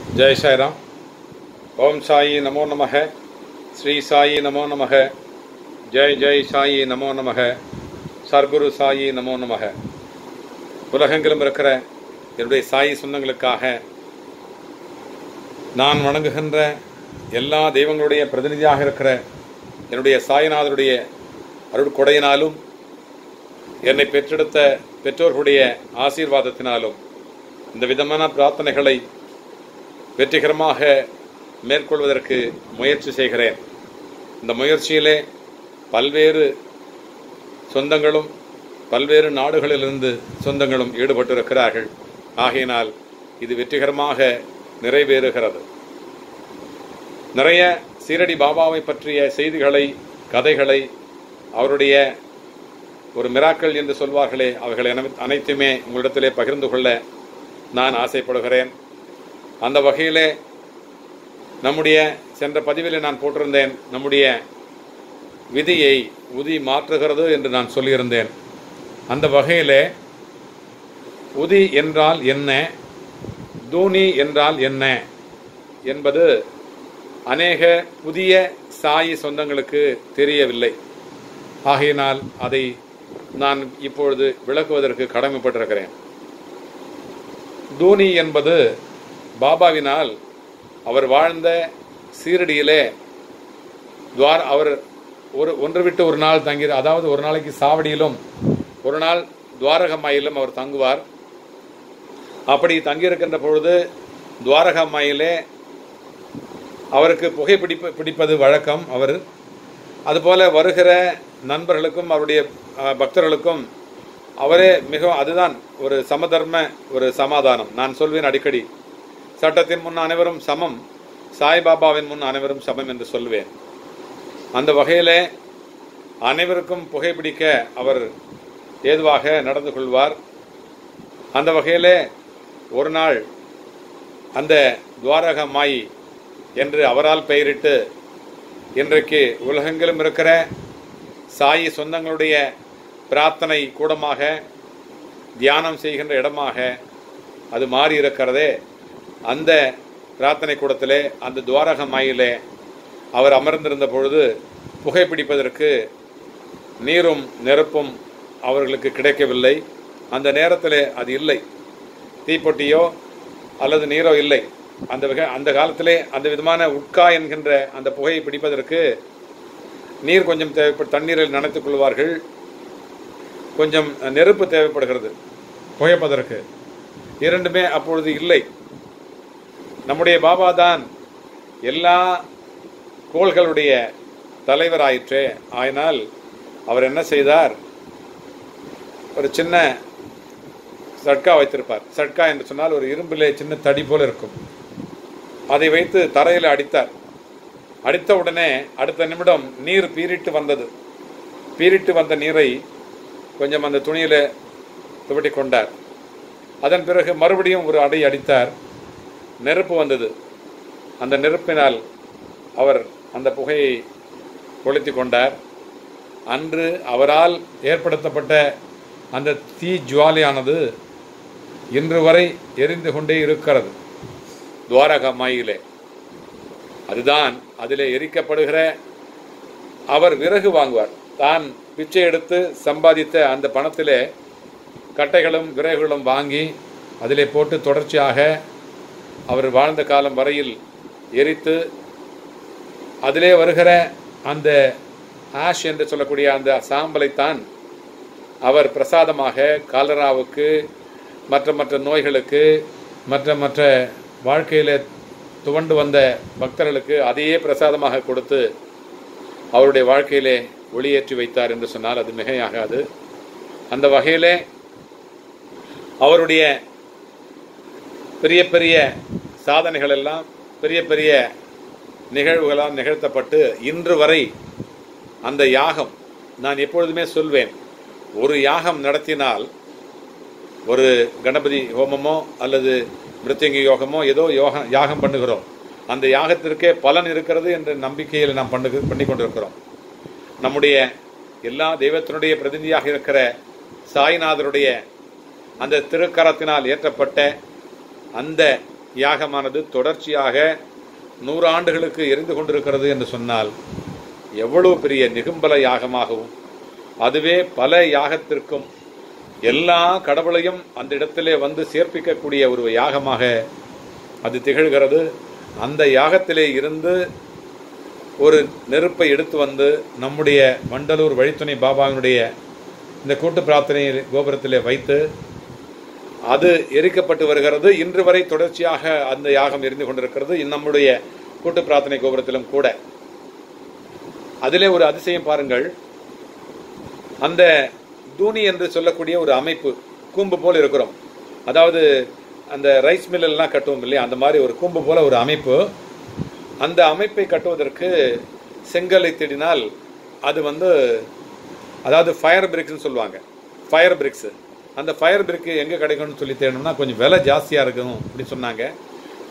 जय साई राम। ओम साई नमो नमः। श्री साई नमो नमः। जय जय साई नमो नमः। சர்க்குரு சாயி நமோ நமக. உலகெங்கிலும் இருக்கிற என்னுடைய சாயி சொந்தங்களுக்காக நான் வணங்குகின்ற எல்லா தெய்வங்களுடைய பிரதிநிதியாக இருக்கிற என்னுடைய சாய்நாதருடைய அருட்கொடையினாலும் என்னை பெற்றெடுத்த பெற்றோர்களுடைய ஆசீர்வாதத்தினாலும் இந்த விதமான பிரார்த்தனைகளை வெற்றிகரமாக மேற்கொள்வதற்கு முயற்சி செய்கிறேன். இந்த முயற்சியிலே பல்வேறு சொந்தங்களும் பல்வேறு நாடுகளிலிருந்து சொந்தங்களும் ஈடுபட்டிருக்கிறார்கள். ஆகையினால் இது வெற்றிகரமாக நிறைவேறுகிறது. நிறைய சீரடி பாபாவை பற்றிய செய்திகளை, கதைகளை, அவருடைய ஒரு மிராக்கள் என்று சொல்வார்களே, அவைகளை அனைத்துமே உங்களிடத்திலே பகிர்ந்து கொள்ள நான் ஆசைப்படுகிறேன். அந்த வகையிலே நம்முடைய சென்ற பதிவிலே நான் போட்டிருந்தேன், நம்முடைய விதியை உதி மாற்றுகிறது என்று நான் சொல்லியிருந்தேன். அந்த வகையிலே உதி என்றால் என்ன, தூணி என்றால் என்ன என்பது அநேக புதிய சாயி சொந்தங்களுக்கு தெரியவில்லை. ஆகையினால் அதை நான் இப்பொழுது விளக்குவதற்கு கடமைப்பட்டிருக்கிறேன். தூணி என்பது பாபாவினால் அவர் வாழ்ந்த சீரடியிலே அவர் ஒன்று விட்டு ஒரு நாள் தங்கிறார். அதாவது ஒரு நாளைக்கு சாவடியிலும் ஒரு நாள் துவாரகமாயிலும் அவர் தங்குவார். அப்படி தங்கியிருக்கின்ற பொழுது துவாரகமாயிலே அவருக்கு பிடிப்பது வழக்கம். அவர் அதுபோல வருகிற நண்பர்களுக்கும் அவருடைய பக்தர்களுக்கும் அவரே அதுதான் ஒரு சமதர்ம ஒரு சமாதானம். நான் சொல்வேன் அடிக்கடி, சட்டத்தின் முன் அனைவரும் சமம், சாய்பாபாவின் முன் அனைவரும் சமம் என்று சொல்வேன். அந்த வகையிலே அனைவருக்கும் புகைப்பிடிக்க அவர் ஏதுவாக நடந்து கொள்வார். அந்த வகையிலே ஒரு நாள் அந்த துவாரகமாயி என்று அவரால் பெயரிட்டு இன்றைக்கு உலகெங்கிலும் இருக்கிற சாயி சொந்தங்களுடைய பிரார்த்தனை கூடமாக, தியானம் செய்கின்ற இடமாக அது மாறி இருக்கிறதே, அந்த பிரார்த்தனை கூடத்திலே, அந்த துவாரகமாயிலே அவர் அமர்ந்திருந்த பொழுது புகைப்பிடிப்பதற்கு நீரும் நெருப்பும் அவர்களுக்கு கிடைக்கவில்லை. அந்த நேரத்தில் அது இல்லை, தீப்பொட்டியோ அல்லது நீரோ இல்லை. அந்த காலத்திலே அந்த விதமான உட்கா என்கின்ற அந்த புகையை பிடிப்பதற்கு நீர் கொஞ்சம் தண்ணீரில் நனைத்துக் கொள்வார்கள், கொஞ்சம் நெருப்பு தேவைப்படுகிறது புகைப்பதற்கு. இரண்டுமே அப்பொழுது இல்லை. நம்முடைய பாபா தான் எல்லா கோள்களுடைய தலைவராயிற்றே. ஆயினால் அவர் என்ன செய்தார், ஒரு சின்ன சட்கா வைத்திருப்பார். சட்கா என்று சொன்னால் ஒரு இரும்பிலே சின்ன தடி போல இருக்கும். அதை வைத்து தரையில் அடித்தார். அடித்த உடனே அடுத்த நிமிடம் நீர் பீரிட்டு வந்தது. பீரிட்டு வந்த நீரை கொஞ்சம் அந்த துணியில துவட்டி கொண்டார். அதன் பிறகு மறுபடியும் ஒரு அடை அடித்தார். நெருப்பு வந்தது. அந்த நெருப்பினால் அவர் அந்த புகையை கொளுத்தி கொண்டார். அன்று அவரால் ஏற்படுத்தப்பட்ட அந்த தீ ஜுவாலியானது இன்று வரை எரிந்து கொண்டே இருக்கிறது துவாரகமாயிலே. அதுதான் அதிலே எரிக்கப்படுகிற, அவர் விறகு வாங்குவார். தான் பிச்சை எடுத்து சம்பாதித்த அந்த பணத்திலே கட்டைகளும் விறகுகளும் வாங்கி அதிலே போட்டு தொடர்ச்சியாக அவர் வாழ்ந்த காலம் வரையில் எரித்து, அதிலே வருகிற அந்த ஆஷ் என்று சொல்லக்கூடிய அந்த சாம்பலைத்தான் அவர் பிரசாதமாக காலராவுக்கு, மற்ற நோய்களுக்கு, மற்ற வாழ்க்கையில் துவண்டு வந்த பக்தர்களுக்கு அதையே பிரசாதமாக கொடுத்து அவருடைய வாழ்க்கையிலே ஒளியேற்றி வைத்தார் என்று சொன்னால் அது மிகையாகாது. அந்த வகையிலே அவருடைய பெரிய பெரிய சாதனைகள் எல்லாம், பெரிய பெரிய நிகழ்வுகளால் நிகழ்த்தப்பட்டு இன்று வரை அந்த யாகம், நான் எப்பொழுதுமே சொல்வேன், ஒரு யாகம் நடத்தினால், ஒரு கணபதி ஹோமமோ அல்லது மிருத்யங்க யோகமோ ஏதோ யாகம் பண்ணுகிறோம், அந்த யாகத்திற்கே பலன் இருக்கிறது என்ற நம்பிக்கையில் நாம் பண்ணி கொண்டிருக்கிறோம். நம்முடைய எல்லா தெய்வத்தினுடைய பிரதிநிதியாக இருக்கிற சாய்நாதருடைய அந்த திருக்கரத்தினால் ஏற்றப்பட்ட அந்த யாகமானது தொடர்ச்சியாக 100 ஆண்டுகளுக்கு எரிந்து கொண்டிருக்கிறது என்று சொன்னால் எவ்வளவு பெரிய நிகும்பல யாகமாகவும், அதுவே பல யாகத்திற்கும் எல்லா கடவுளையும் அந்த இடத்திலே வந்து சேர்ப்பிக்கக்கூடிய ஒரு யாகமாக அது திகழ்கிறது. அந்த யாகத்திலே இருந்து ஒரு நெருப்பை எடுத்து வந்து நம்முடைய வண்டலூர் வழித்துணை பாபாவினுடைய இந்த கூட்டு பிரார்த்தனை கோபுரத்திலே வைத்து அது எரிக்கப்பட்டு வருகிறது. இன்று வரை தொடர்ச்சியாக அந்த யாகம் எரிந்து கொண்டிருக்கிறது. நம்முடைய கூட்டு பிரார்த்தனை கோபுரத்திலும் கூட. அதிலே ஒரு அதிசயம் பாருங்கள். அந்த தூணி என்று சொல்லக்கூடிய ஒரு அமைப்பு, கூம்பு போல் இருக்கிறோம். அதாவது அந்த ரைஸ் மில் எல்லாம் கட்டுவோம் இல்லையா, அந்த மாதிரி ஒரு கூம்பு போல ஒரு அமைப்பு. அந்த அமைப்பை கட்டுவதற்கு செங்கலை தேடினால் அது அதாவது ஃபயர் பிரிக்ஸ்ன்னு சொல்லுவாங்க. ஃபயர் பிரிக்ஸ், அந்த ஃபயர் பிரிக்கு எங்கே கிடைக்கும்னு சொல்லி தேடணும்னா கொஞ்சம் விலை ஜாஸ்தியாக இருக்கும் அப்படின்னு சொன்னாங்க.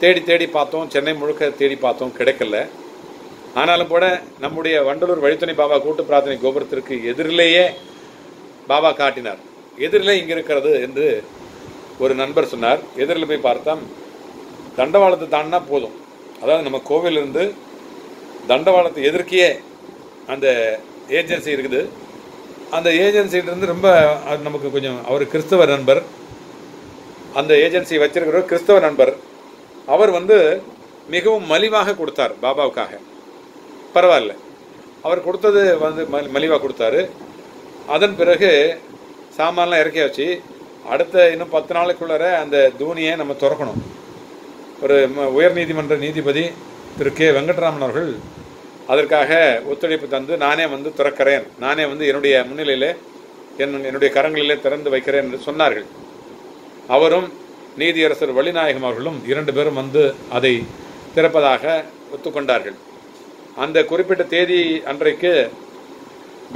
தேடி தேடி பார்த்தோம், சென்னை முழுக்க தேடி பார்த்தோம், கிடைக்கல. ஆனாலும் கூட நம்முடைய வண்டலூர் வழித்துணை பாபா கூட்டு பிரார்த்தனை கோபுரத்திற்கு எதிரிலேயே பாபா காட்டினார். எதிரிலே இங்கே இருக்கிறது என்று ஒரு நண்பர் சொன்னார். எதிரில் போய் பார்த்தா தண்டவாளத்தை தாண்டினா போதும். அதாவது நம்ம கோவிலிருந்து தண்டவாளத்தை எதிர்க்கையே அந்த ஏஜென்சி இருக்குது. அந்த ஏஜென்சியிலிருந்து ரொம்ப நமக்கு கொஞ்சம், அவர் கிறிஸ்தவ நண்பர், அந்த ஏஜென்சி வச்சிருக்கிற கிறிஸ்தவ நண்பர். அவர் மிகவும் மலிவாக கொடுத்தார் பாபாவுக்காக. பரவாயில்ல, அவர் கொடுத்தது மலிவாக கொடுத்தாரு. அதன் பிறகு சாமான்லாம் இறக்கியாச்சு. அடுத்த இன்னும் 10 நாளுக்குள்ளார அந்த தூணியை நம்ம திறக்கணும். ஒரு உயர்நீதிமன்ற நீதிபதி திரு கே வெங்கட்ராமன் அவர்கள் அதற்காக ஒத்துழைப்பு தந்து நானே திறக்கிறேன், நானே என்னுடைய முன்னிலையில் என்னுடைய கரங்களிலே திறந்து வைக்கிறேன் என்று சொன்னார்கள். அவரும் நீதியரசர் வள்ளிநாயகம் அவர்களும் 2 பேரும் அதை திறப்பதாக ஒத்துக்கொண்டார்கள். அந்த குறிப்பிட்ட தேதி அன்றைக்கு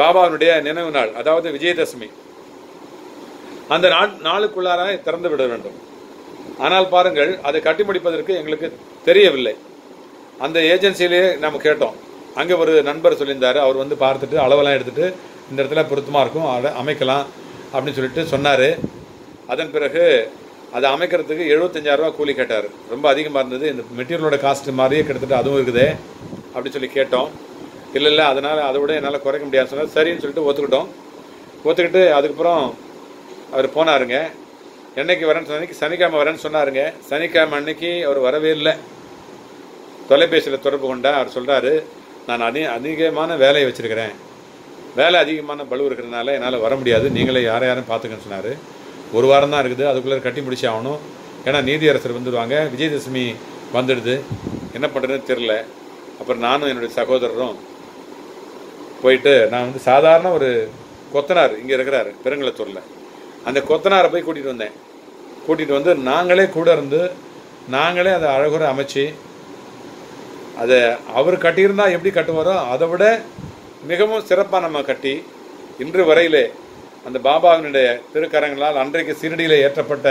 பாபாவினுடைய நினைவு நாள், அதாவது விஜயதசமி. அந்த நாளுக்குள்ளார திறந்து விட வேண்டும். ஆனால் பாருங்கள், அதை கட்டி முடிப்பதற்கு எங்களுக்கு தெரியவில்லை. அந்த ஏஜென்சியிலே நம்ம கேட்டோம். அங்கே ஒரு நண்பர் சொல்லியிருந்தார். அவர் பார்த்துட்டு அளவெல்லாம் எடுத்துட்டு இந்த இடத்துல பொருத்தமாக இருக்கும், அமைக்கலாம் அப்படின்னு சொல்லிட்டு சொன்னார். அதன் பிறகு அதை அமைக்கிறதுக்கு 75,000 ரூபா கூலி கேட்டார். ரொம்ப அதிகமாக இருந்தது. இந்த மெட்டீரியலோட காஸ்ட் மாதிரியே கிட்டத்தட்ட அதுவும் இருக்குது அப்படின்னு சொல்லி கேட்டோம். இல்லை அதனால் அதை விட என்னால் குறைக்க முடியாதுன்னு சொன்னார். சரின்னு சொல்லிட்டு ஒத்துக்கிட்டு அதுக்கப்புறம் அவர் போனாருங்க. என்னைக்கு வரேன்னு சொன்ன சனிக்கிழமை வரேன்னு சொன்னாருங்க. சனிக்கிழமை அன்னைக்கு அவர் வரவே இல்லை. தொலைபேசியில் தொடர்பு கொண்டா அவர் சொல்கிறாரு, நான் அதிகமான வேலையை வச்சுருக்கிறேன், வேலை அதிகமான பளு இருக்கிறதுனால என்னால் வர முடியாது, நீங்களே யாரும் பார்த்துக்கன்னு சொன்னார். 1 வாரம் தான் இருக்குது, அதுக்குள்ளே கட்டி முடிச்சு ஆகணும். ஏன்னா நீதியரசர் வந்துடுவாங்க, விஜயதசமி வந்துடுது, என்ன பண்ணுறதுன்னு தெரில. அப்புறம் நானும் என்னுடைய சகோதரரும் போயிட்டு, நான் சாதாரண ஒரு கொத்தனார் இங்கே இருக்கிறாரு பெருங்குளத்தூரில், அந்த கொத்தனாரை போய் கூட்டிகிட்டு வந்து நாங்களே கூட இருந்து நாங்களே அதை அழகுற அமைச்சு, அதை அவர் கட்டியிருந்தால் எப்படி கட்டுவாரோ அதை விட மிகவும் சிறப்பாக நம்ம கட்டி இன்று வரையிலே அந்த பாபாவினுடைய திருக்கரங்களால் அன்றைக்கு சீரடியில் ஏற்றப்பட்ட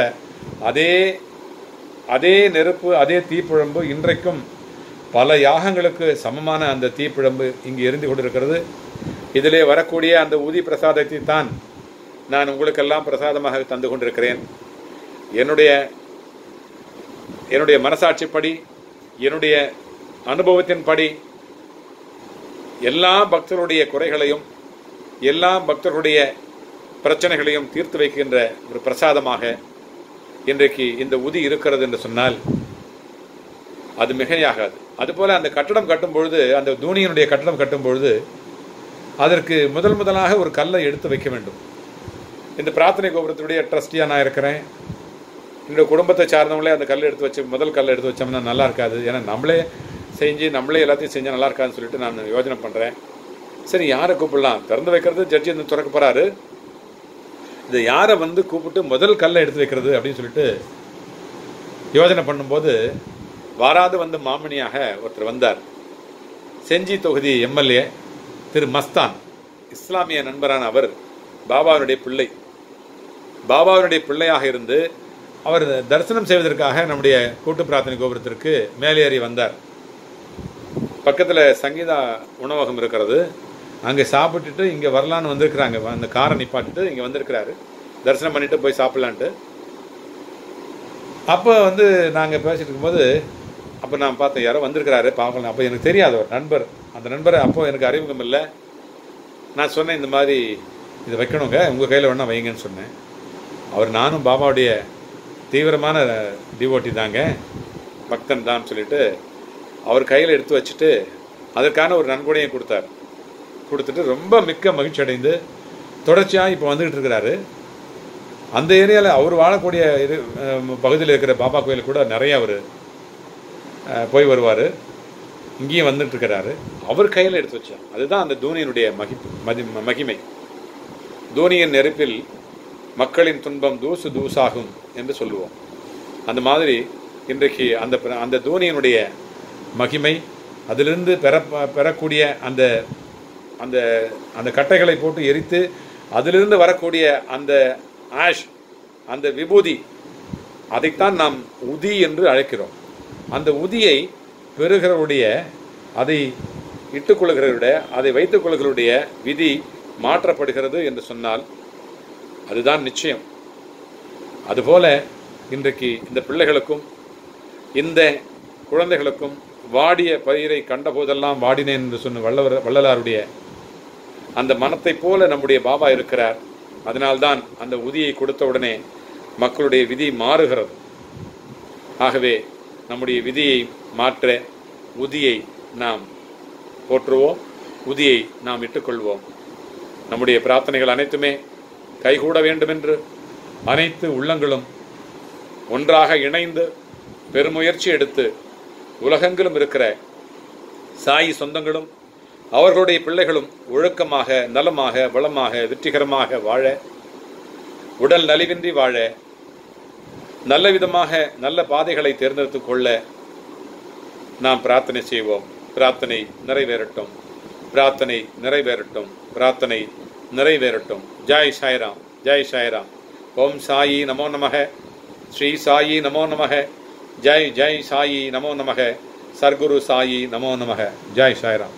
அதே நெருப்பு, அதே தீப்பிழம்பு இன்றைக்கும் பல யாகங்களுக்கு சமமான அந்த தீப்பிழம்பு இங்கு எரிந்து கொண்டிருக்கிறது. இதிலே வரக்கூடிய அந்த ஊதி பிரசாதத்தை தான் நான் உங்களுக்கெல்லாம் பிரசாதமாக தந்து கொண்டிருக்கிறேன். என்னுடைய மனசாட்சிப்படி, என்னுடைய அனுபவத்தின்படி எல்லா பக்தர்களுடைய குறைகளையும் எல்லா பக்தர்களுடைய பிரச்சனைகளையும் தீர்த்து வைக்கின்ற ஒரு பிரசாதமாக இன்றைக்கு இந்த உதி இருக்கிறது என்று சொன்னால் அது மிகையாகாது. அதுபோல அந்த கட்டடம் கட்டும் பொழுது, அந்த தூணியினுடைய கட்டடம் கட்டும் பொழுது அதற்கு முதலாக ஒரு கல்லை எடுத்து வைக்க வேண்டும். இந்த பிரார்த்தனை கோபுரத்துடைய ட்ரஸ்டியாக நான் இருக்கிறேன். என்னுடைய குடும்பத்தை சார்ந்தவங்களே அந்த கல்லை எடுத்து வச்சு முதல் கல்லை எடுத்து வச்சோம்னா நல்லா இருக்காது. ஏன்னா நம்மளே எல்லாத்தையும் செஞ்சால் நல்லா இருக்காதுன்னு சொல்லிட்டு நான் யோசனை பண்ணுறேன். சரி, யாரை கூப்பிடலாம்? திறந்து வைக்கிறது ஜட்ஜி திறக்க போகிறாரு. இது யாரை கூப்பிட்டு முதல் கல்லை எடுத்து வைக்கிறது அப்படின்னு சொல்லிட்டு யோசனை பண்ணும்போது வாராது மாமணியாக ஒருத்தர் வந்தார். செஞ்சி தொகுதி எம்எல்ஏ திரு மஸ்தான், இஸ்லாமிய நண்பரான அவர் பாபாவினுடைய பிள்ளையாக இருந்து அவர் தரிசனம் செய்வதற்காக நம்முடைய கூட்டு பிரார்த்தனை கோபுரத்திற்கு மேலேறி வந்தார். பக்கத்தில் சங்கீதா உணவகம் இருக்கிறது, அங்கே சாப்பிட்டுட்டு இங்கே வரலான்னு வந்திருக்கிறாங்க. அந்த காரை நிப்பாட்டிட்டு இங்கே வந்திருக்கிறாரு, தரிசனம் பண்ணிட்டு போய் சாப்பிடலான்ட்டு. அப்போ வந்து நாங்கள் பேசிட்டு இருக்கும்போது அப்போ நான் பார்த்தேன் யாரோ வந்திருக்கிறாரு பார்க்கலாம். அப்போ எனக்கு தெரியாத ஒரு நண்பர், அந்த நண்பரை அப்போ எனக்கு அறிமுகம் இல்லை. நான் சொன்னேன் இந்த மாதிரி இதை வைக்கணுங்க, உங்கள் கையில் வேணா வைங்கன்னு சொன்னேன். அவர் நானும் பாபாவுடைய தீவிரமான டிவோட்டி தாங்க, பக்தன் தான் சொல்லிட்டு அவர் கையில் எடுத்து வச்சுட்டு அதற்கான ஒரு நன்கொடையை கொடுத்துட்டு ரொம்ப மிக்க மகிழ்ச்சி அடைந்து தொடர்ச்சியாக இப்போ வந்துக்கிட்டு இருக்கிறாரு. அந்த ஏரியாவில் அவர் வாழக்கூடிய பகுதியில் இருக்கிற பாபா கோயில் கூட நிறைய அவர் போய் வருவார். இங்கேயும் வந்துட்டு இருக்கிறாரு. அவர் கையில் எடுத்து வச்சார். அதுதான் அந்த தூணியினுடைய மகிமை. தூணியின் நெருப்பில் மக்களின் துன்பம் தூசு தூசாகும் என்று சொல்லுவோம். அந்த மாதிரி இன்றைக்கு அந்த தூணியினுடைய மகிமை, அதிலிருந்து பெறக்கூடிய அந்த அந்த அந்த கட்டைகளை போட்டு எரித்து அதிலிருந்து வரக்கூடிய அந்த ஆஷ், அந்த விபூதி, அதைத்தான் நாம் உதி என்று அழைக்கிறோம். அந்த உதியை பெறுகிறவருடைய, அதை இட்டுக்கொள்கிறவருடைய, அதை வைத்துக் கொள்கிறவருடைய விதி மாற்றப்படுகிறது என்று சொன்னால் அதுதான் நிச்சயம். அதுபோல இன்றைக்கு இந்த பிள்ளைகளுக்கும் இந்த குழந்தைகளுக்கும் வாடிய பயிரை கண்ட போதெல்லாம் வாடினேன் என்று சொன்ன வள்ளலாருடைய அந்த மனத்தை போல நம்முடைய பாபா இருக்கிறார். அதனால்தான் அந்த உதியை கொடுத்த உடனே மக்களுடைய விதி மாறுகிறது. ஆகவே நம்முடைய விதியை மாற்ற உதியை நாம் போற்றுவோம், உதியை நாம் இட்டுக்கொள்வோம். நம்முடைய பிரார்த்தனைகள் அனைத்துமே கைகூட வேண்டுமென்று அனைத்து உள்ளங்களும் ஒன்றாக இணைந்து பெருமுயற்சி எடுத்து உலகெங்கிலும் இருக்கிற சாயி சொந்தங்களும் அவர்களுடைய பிள்ளைகளும் ஒழுக்கமாக, நலமாக, வளமாக, வெற்றிகரமாக வாழ, உடல் நலிவின்றி வாழ, நல்ல விதமாக நல்ல பாதைகளை தேர்ந்தெடுத்து கொள்ள நாம் பிரார்த்தனை செய்வோம். பிரார்த்தனை நிறைவேறட்டும், பிரார்த்தனை நிறைவேறட்டும், பிரார்த்தனை நிறைவேறட்டும். ஜெய் சாய்ராம், ஜெய் சாய்ராம். ஓம் சாயி நமோ நமக, ஸ்ரீ சாயி நமோ நமக, ஜெய் ஜெய் சாயி நமோ நமக, சர்க்குரு சாயி நமோ நமக. ஜெய் சாய்ராம்.